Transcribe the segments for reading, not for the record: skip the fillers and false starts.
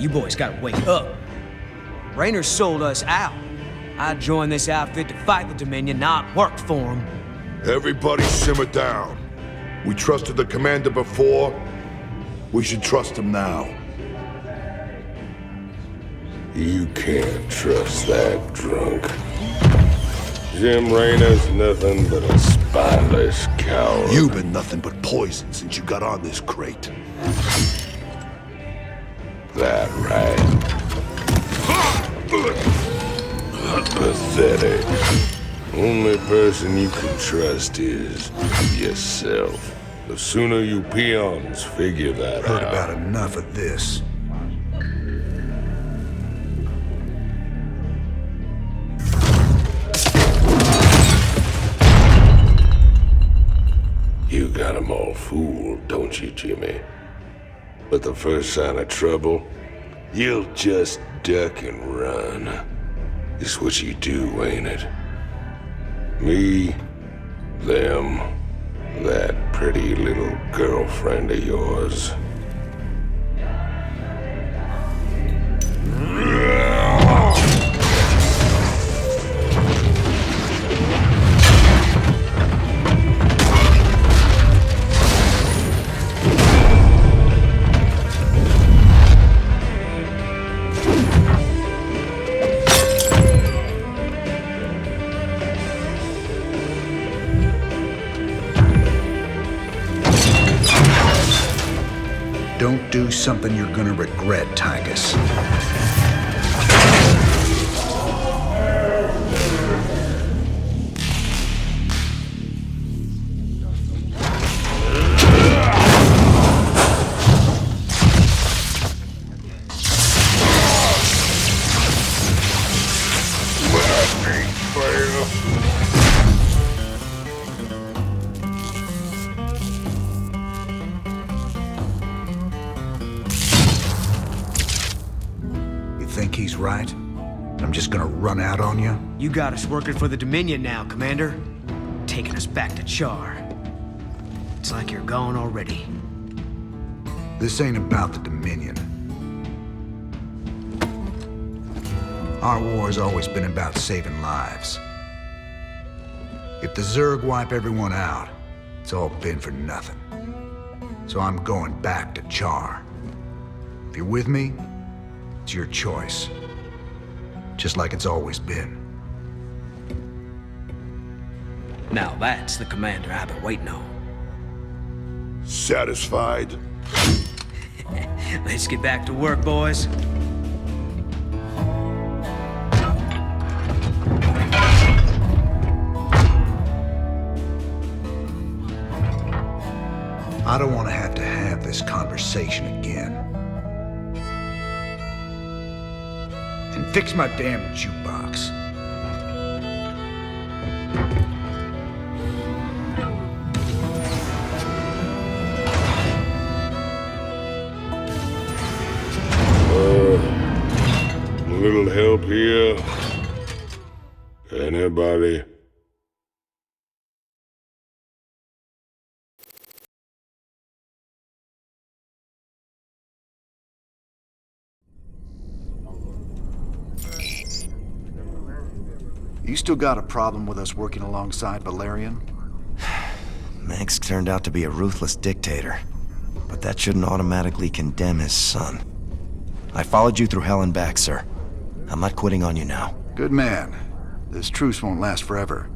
you boys gotta wake up. Raynor sold us out. I joined this outfit to fight the Dominion, not work for them. Everybody simmer down. We trusted the commander before. We should trust him now. You can't trust that drunk. Jim Raynor's nothing but a spineless coward. You've been nothing but poison since you got on this crate. That right. Pathetic. Only person you can trust is yourself. The sooner you peons figure that Heard out. about enough of this. You got 'em all fooled, don't you, Jimmy? But the first sign of trouble, you'll just duck and run. It's what you do, ain't it? Me, them, that pretty little girlfriend of yours. Don't do something you're gonna regret, Tygus. Think he's right? I'm just gonna run out on you? You got us working for the Dominion now, Commander. Taking us back to Char. It's like you're gone already. This ain't about the Dominion. Our war's always been about saving lives. If the Zerg wipe everyone out, it's all been for nothing. So I'm going back to Char. If you're with me, it's your choice. Just like it's always been. Now that's the commander I've been waiting on. Satisfied? Let's get back to work, boys. I don't want to have this conversation again. And fix my damn jukebox. A little help here? Anybody? You still got a problem with us working alongside Valerian? Max turned out to be a ruthless dictator, but that shouldn't automatically condemn his son. I followed you through hell and back, sir. I'm not quitting on you now. Good man. This truce won't last forever.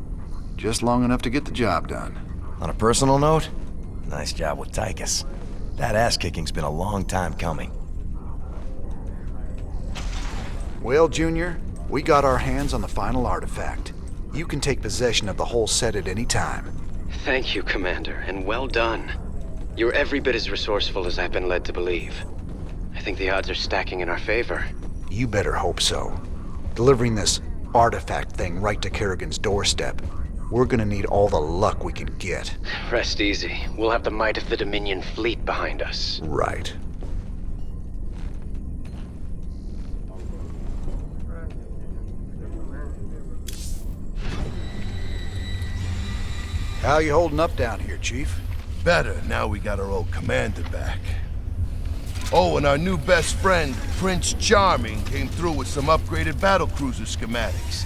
Just long enough to get the job done. On a personal note, nice job with Tychus. That ass-kicking's been a long time coming. Well, Junior, we got our hands on the final artifact. You can take possession of the whole set at any time. Thank you, Commander, and well done. You're every bit as resourceful as I've been led to believe. I think the odds are stacking in our favor. You better hope so. Delivering this artifact thing right to Kerrigan's doorstep. We're gonna need all the luck we can get. Rest easy. We'll have the might of the Dominion fleet behind us. Right. How you holding up down here, Chief? Better, now we got our old commander back. Oh, and our new best friend, Prince Charming, came through with some upgraded battlecruiser schematics.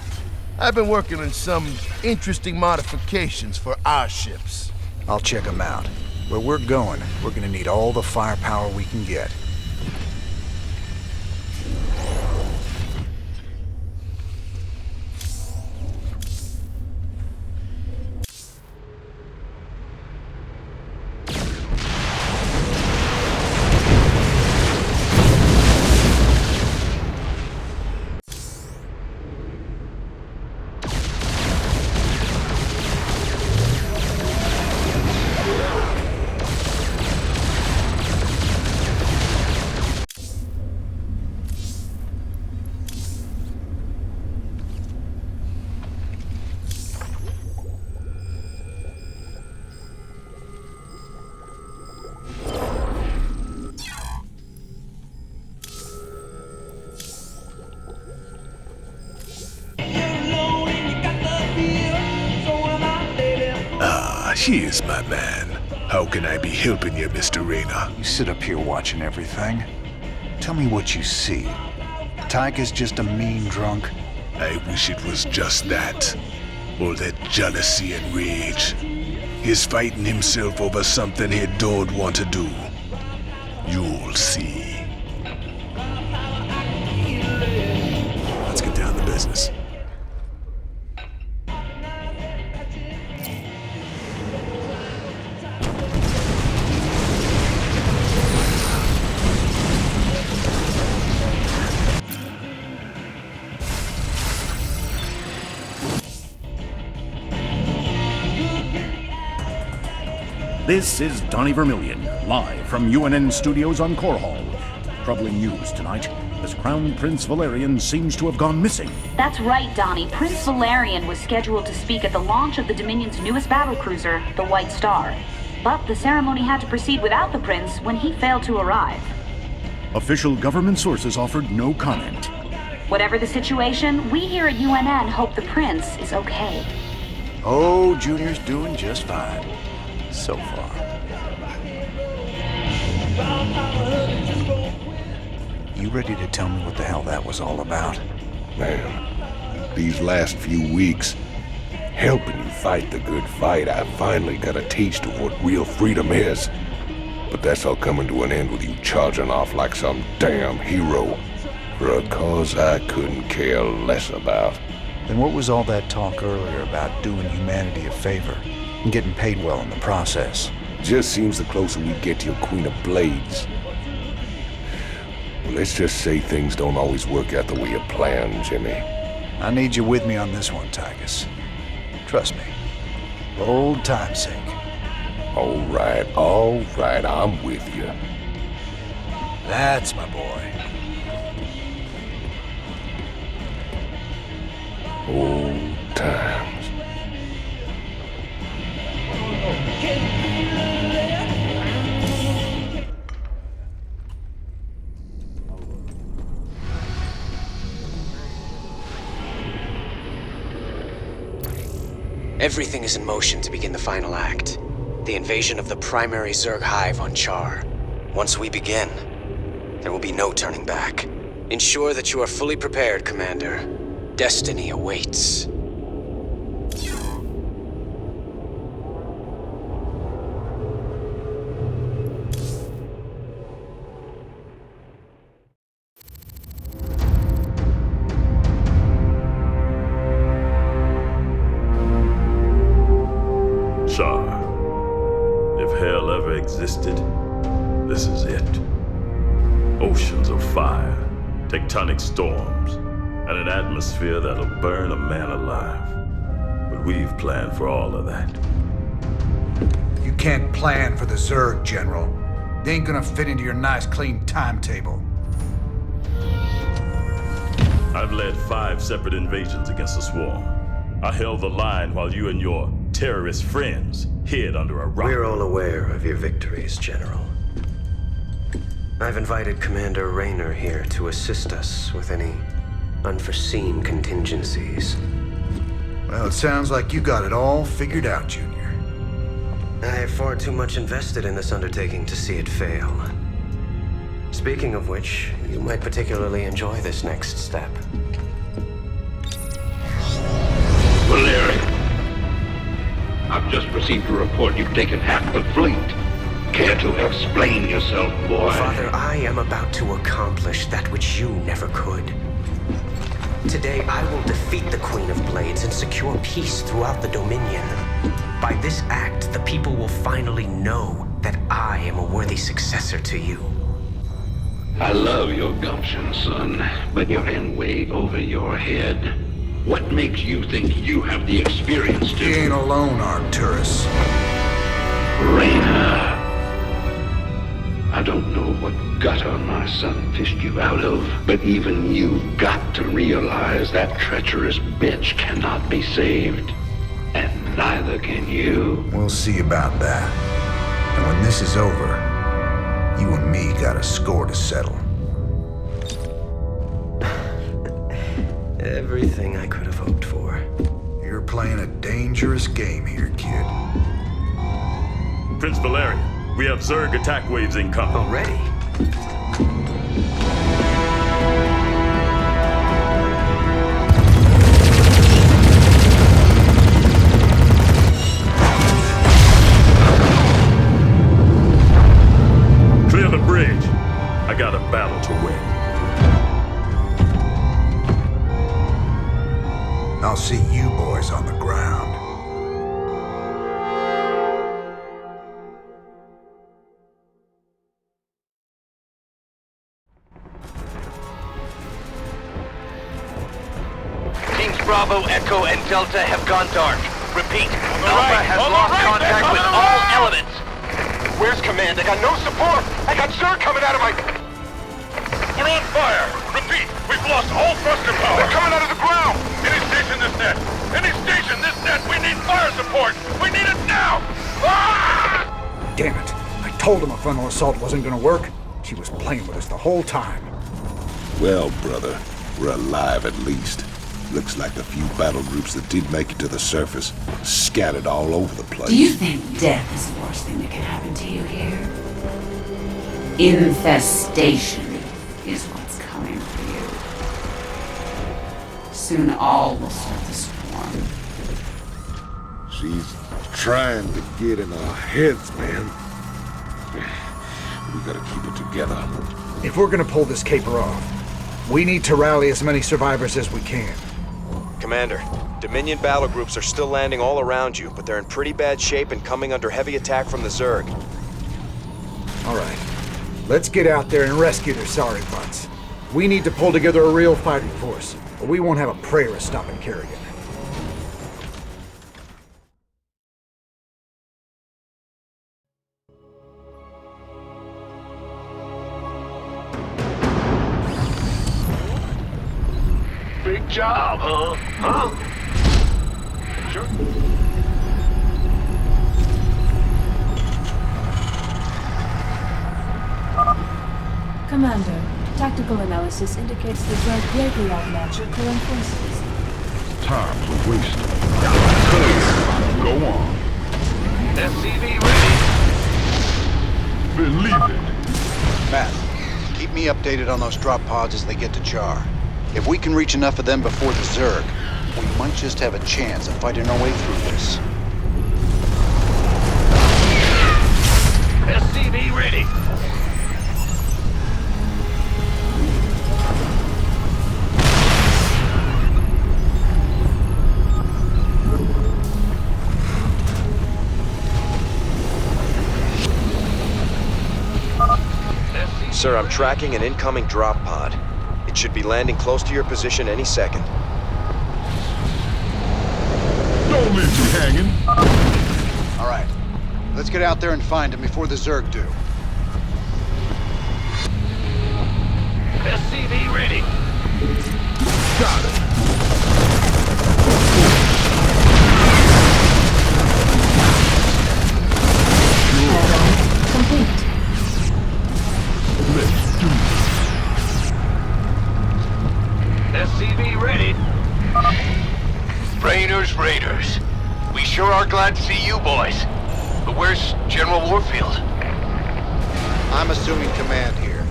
I've been working on some interesting modifications for our ships. I'll check them out. Where we're going, we're gonna need all the firepower we can get. Here's my man. How can I be helping you, Mr. Rayner? You sit up here watching everything. Tell me what you see. Tyga's just a mean drunk. I wish it was just that. All that jealousy and rage. He's fighting himself over something he don't want to do. You'll see. Let's get down to business. This is Donnie Vermillion, live from UNN Studios on Core Hall. Troubling news tonight, as Crown Prince Valerian seems to have gone missing. That's right, Donnie. Prince Valerian was scheduled to speak at the launch of the Dominion's newest battlecruiser, the White Star. But the ceremony had to proceed without the prince when he failed to arrive. Official government sources offered no comment. Whatever the situation, we here at UNN hope the prince is okay. Oh, Junior's doing just fine. So far. You ready to tell me what the hell that was all about? Man, these last few weeks, helping you fight the good fight, I finally got a taste of what real freedom is. But that's all coming to an end with you charging off like some damn hero for a cause I couldn't care less about. Then what was all that talk earlier about doing humanity a favor and getting paid well in the process? Just seems the closer we get to your Queen of Blades. Well, let's just say things don't always work out the way you planned, Jimmy. I need you with me on this one, Tygus. Trust me. For old time's sake. All right, I'm with you. That's my boy. Old times. Everything is in motion to begin the final act. The invasion of the primary Zerg hive on Char. Once we begin, there will be no turning back. Ensure that you are fully prepared, Commander. Destiny awaits. Char, if hell ever existed, this is it. Oceans of fire, tectonic storms, and an atmosphere that'll burn a man alive. But we've planned for all of that. You can't plan for the Zerg, General. They ain't gonna fit into your nice, clean timetable. I've led 5 separate invasions against the Swarm. I held the line while you and your terrorist friends hid under a rock. We're all aware of your victories, General. I've invited Commander Rayner here to assist us with any unforeseen contingencies. Well, it sounds like you got it all figured out, Junior. I have far too much invested in this undertaking to see it fail. Speaking of which, you might particularly enjoy this next step. Valerian, I've just received a report you've taken half the fleet. Care to explain yourself, boy? Father, I am about to accomplish that which you never could. Today, I will defeat the Queen of Blades and secure peace throughout the Dominion. By this act, the people will finally know that I am a worthy successor to you. I love your gumption, son, but you're in way over your head. What makes you think you have the experience to... You ain't alone, Arcturus. Raynor. I don't know what gutter my son fished you out of, but even you've got to realize that treacherous bitch cannot be saved. And neither can you. We'll see about that. And when this is over, you and me got a score to settle. Everything I could have hoped for. You're playing a dangerous game here, kid. Prince Valerian, we have Zerg attack waves incoming. Already? Clear the bridge. I got a battle to win. I'll see you boys on the ground. Teams Bravo, Echo, and Delta have gone dark. Repeat, Alpha has lost contact with all elements. Where's command? I got no support! I got Zerg coming out of my... We're on fire! Repeat, we've lost all thruster power! They're coming out of the ground! Any station this net! Any station this net! We need fire support! We need it now! Ah! Damn it. I told him a frontal assault wasn't gonna work. She was playing with us the whole time. Well, brother, we're alive at least. Looks like the few battle groups that did make it to the surface scattered all over the place. Do you think death is the worst thing that can happen to you here? Infestation is what's coming for you. Soon all will start to swarm. She's trying to get in our heads, man. We gotta keep it together. If we're gonna pull this caper off, we need to rally as many survivors as we can. Commander, Dominion battle groups are still landing all around you, but they're in pretty bad shape and coming under heavy attack from the Zerg. All right. Let's get out there and rescue their sorry butts. We need to pull together a real fighting force, or we won't have a prayer of stopping Kerrigan. Big job, huh? Sure. Commander, tactical analysis indicates the Zerg greatly outmatch your current forces. Time's a waste. Go on. SCV ready. Believe it. Matt, keep me updated on those drop pods as they get to Char. If we can reach enough of them before the Zerg, we might just have a chance of fighting our way through this. SCV ready. Sir, I'm tracking an incoming drop pod. It should be landing close to your position any second. Don't leave me hanging. All right. Let's get out there and find him before the Zerg do. SCV ready. Got it. Complete. Let's do this. SCV ready. Raiders. We sure are glad to see you boys. But where's General Warfield? I'm assuming command here.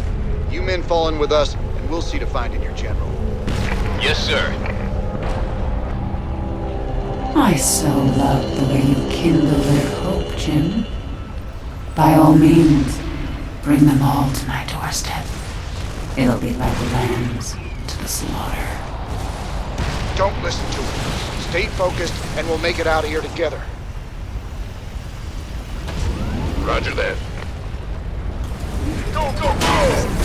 You men fall in with us, and we'll see to finding your general. Yes, sir. I so love the way you kindle their hope, Jim. By all means, bring them all to my doorstep. It'll be like lambs to the slaughter. Don't listen to him. Stay focused, and we'll make it out of here together. Roger that. Go, go, go!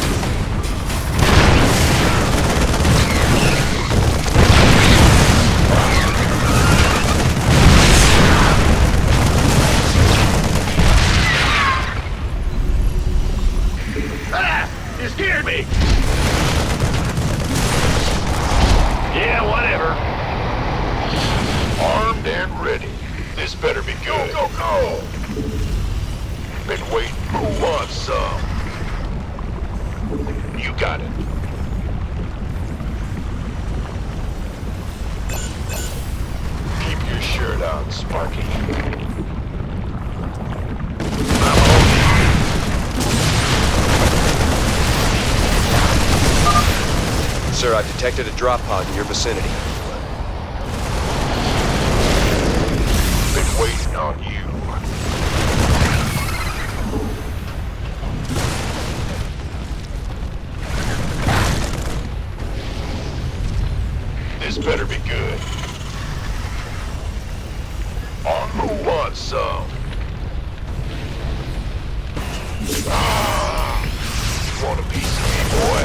You scared me! Yeah, whatever. Armed and ready. This better be good. Go, go, go! Been waiting. Who wants some? You got it. Keep your shirt on, Sparky. Sir, I've detected a drop pod in your vicinity. Been waiting on you. This better be good. On who wants some? You want a piece of me, boy?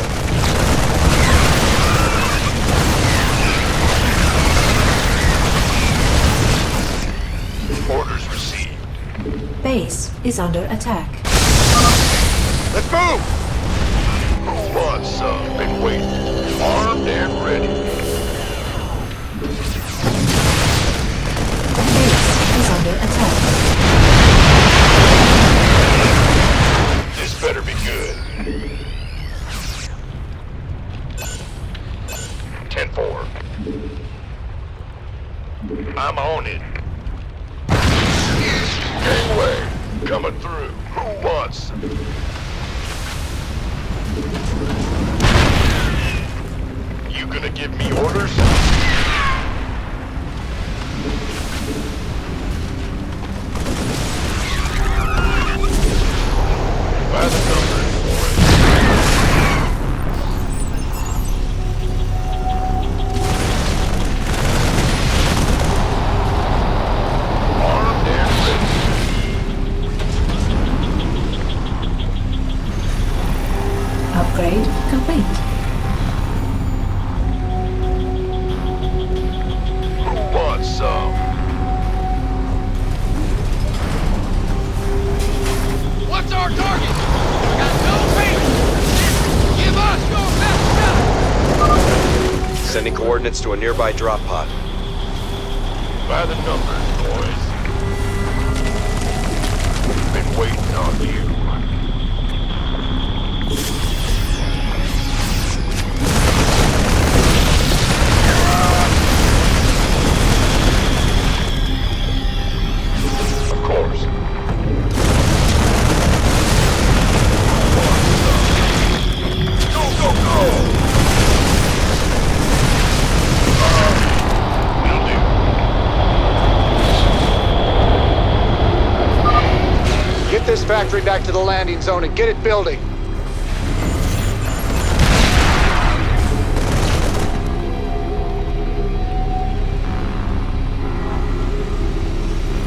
Orders received. Base is under attack. Let's move! Who wants some? Been waiting. Armed and ready. Base is under attack. This better be good. 10-4. I'm on it. Gangway, coming through. Who wants? You gonna give me orders? By the numbers, boys. Armed and ready. Upgrade complete. Who wants some? What's our target? We got no patience. Give us your best shot. Sending coordinates to a nearby drop pod. By the numbers, boys. Been waiting on you. Of course. Go, go, go! Will do. Get this factory back to the landing zone and get it building.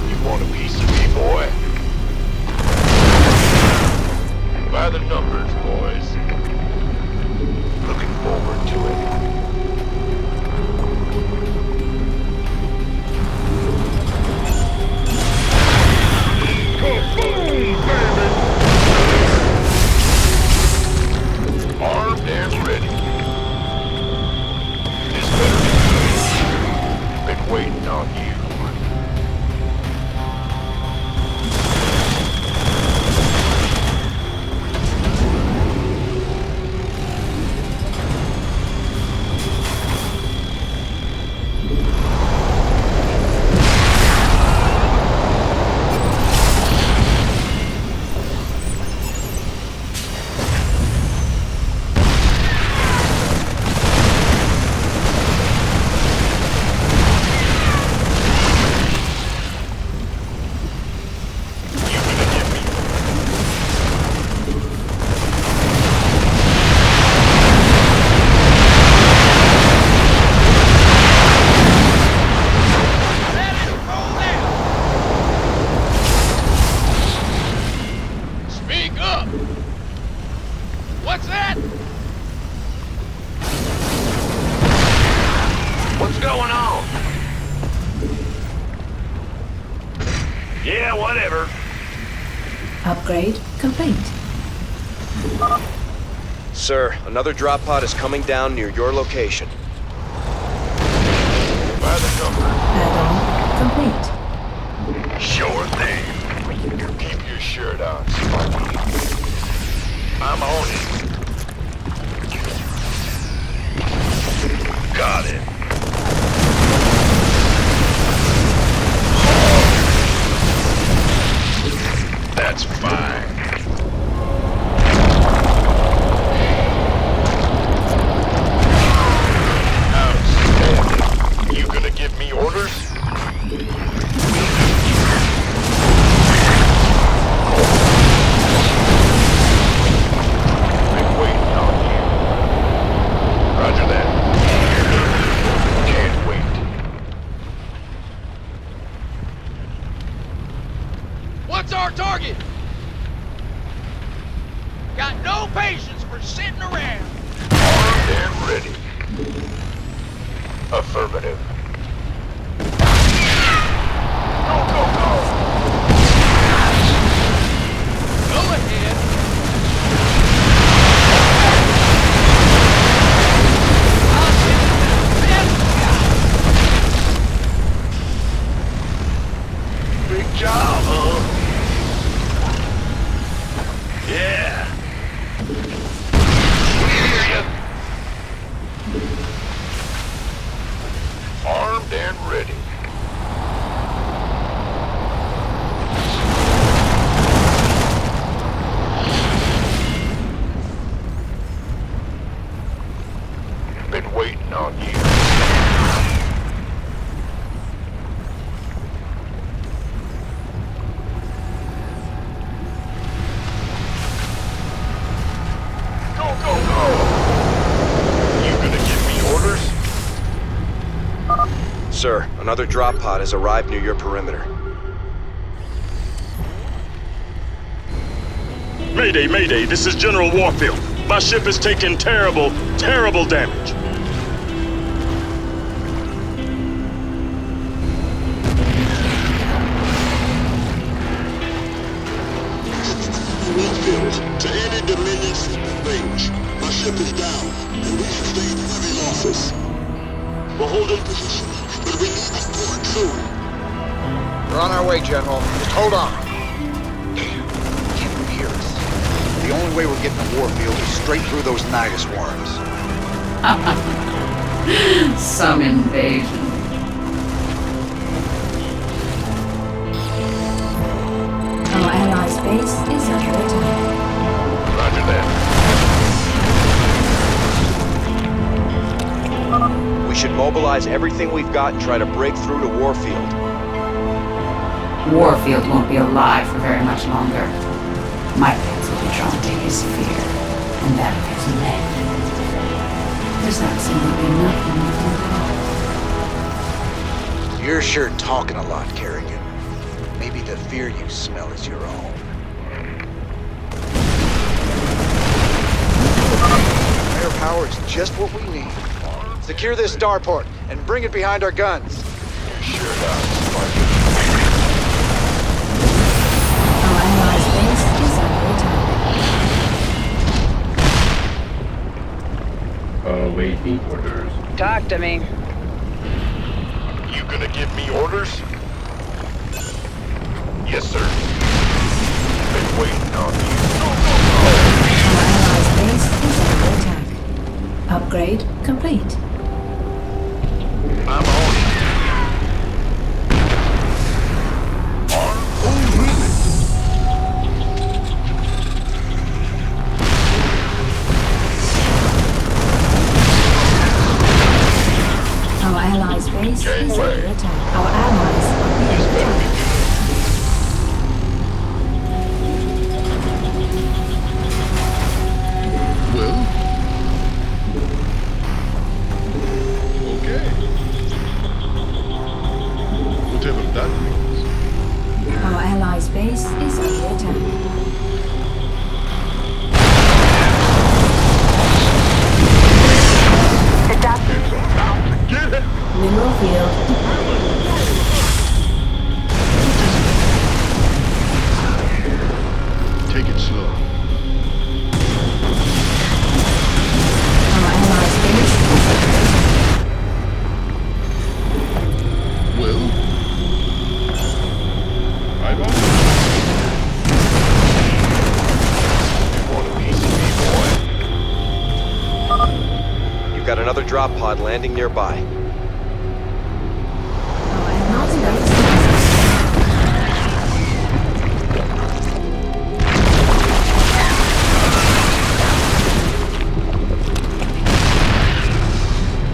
You want a piece of me, boy? By the numbers, boys. Looking forward to it. Kaboom, baby! Armed and ready. This better be good. Been waiting on you. Whatever. Upgrade complete. Sir, another drop pod is coming down near your location. By the number. Add-on complete. Sure thing. Keep your shirt on, Sparky. I'm on it. Got it. That's fine. Outstanding. You gonna give me orders? Been waiting on you. Roger that. Can't wait. What's our target? Got no patience for sitting around. Armed and ready. Affirmative. Go, go, go! Go ahead. I'll send you the best guy. Big job, huh? Yeah. Armed and ready. Been waiting on you. Go, go, go! You gonna give me orders? Sir, another drop pod has arrived near your perimeter. Mayday, Mayday, this is General Warfield. My ship has taken terrible, terrible damage. Warfield, to any Dominion's range. My ship is down, and we sustained heavy losses. We're holding position, but we need support soon. We're on our way, General. Just hold on. Damn, can't even hear us. The only way we're getting to Warfield is straight through those Nidus worms. Some invasion. Our allies' base is under attack. Roger that. We should mobilize everything we've got and try to break through to Warfield. Warfield won't be alive for very much longer. My pets will be drawn to his fear, and that of his men. There's absolutely nothing you can do. You're sure talking a lot, Kerrigan. Maybe the fear you smell is your own. Firepower is just what we need. Secure this starport and bring it behind our guns. Sure does, Sparky. Our allies' base is under attack. Awaiting orders. Talk to me. You gonna give me orders? Yes, sir. Been waiting on you. Go, go, Our allies' base is under attack. Upgrade complete. go! I'm on it. Our allies' base is under attack. Our allies are being attacked. Well? Okay. Whatever that means. Our allies' base is under attack. Get it! Mineral field deployed. drop pod landing nearby.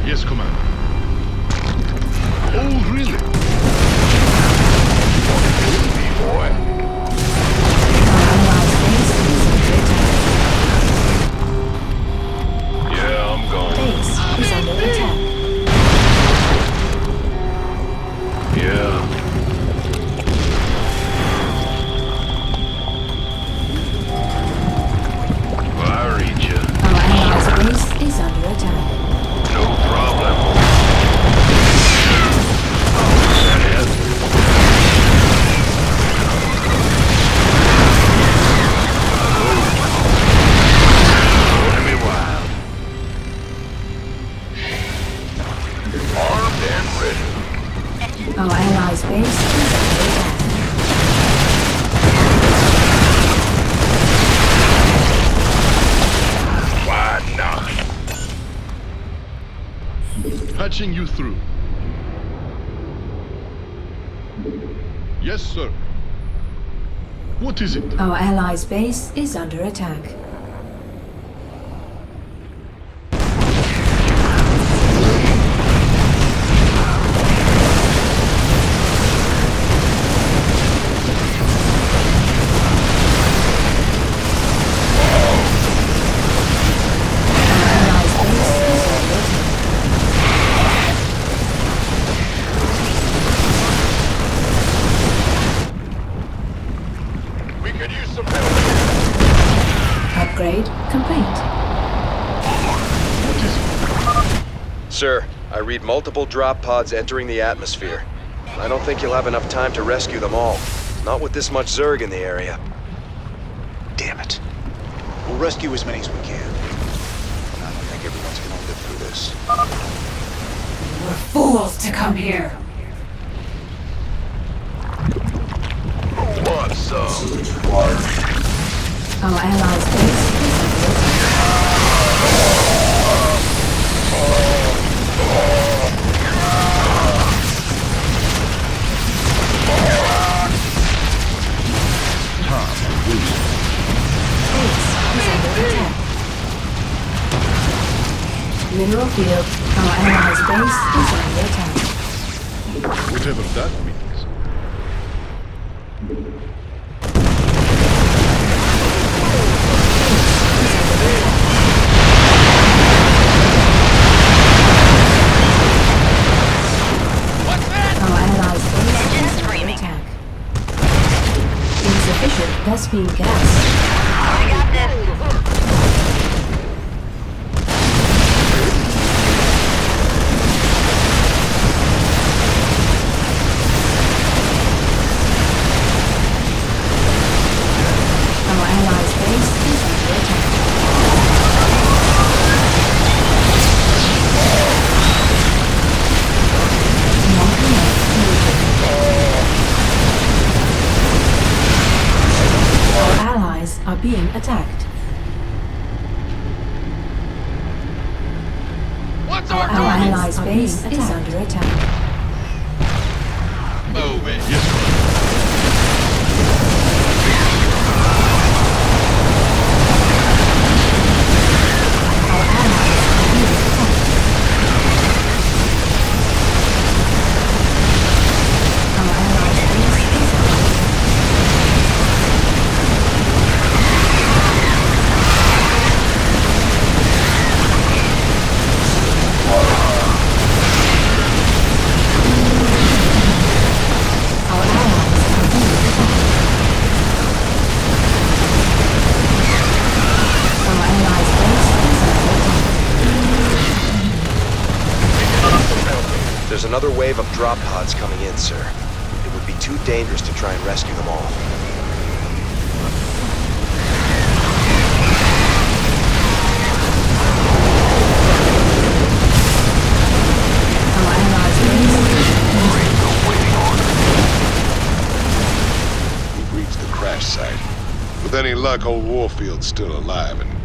Yes, Commander. Oh, really? Yeah, I'm going. Base is under attack. Yeah. I read you. Our allies' base is under attack. No problem. Is that it? Order me wild. Armed and ready. Our allies' base is under attack. Why not? Patching you through. Yes, sir. What is it? Our allies' base is under attack. We could use some help. Upgrade complete. What is it? Sir, I read multiple drop pods entering the atmosphere. I don't think you'll have enough time to rescue them all. Not with this much Zerg in the area. Damn it. We'll rescue as many as we can. I don't think everyone's gonna live through this. We're fools to come here. What's up? Our allies' base is under attack. Base is under attack. Mineral field. Our allies' base is under attack. Whatever that means. Our allies' base is under attack. Insufficient Vespene gas. Our allies' base is under attack. Our allies are being attacked. What's Our our target? allies' base is under attack. Move it. Yes, sir. Our allies are being attacked. Our allies' base is under attack. Our allies are being attacked. Our allies' base is under attack. There's another wave of drop pods coming in, sir. It would be too dangerous to try and rescue them all. Our allies' base is under attack. We've reached the crash site. With any luck, old Warfield's still alive and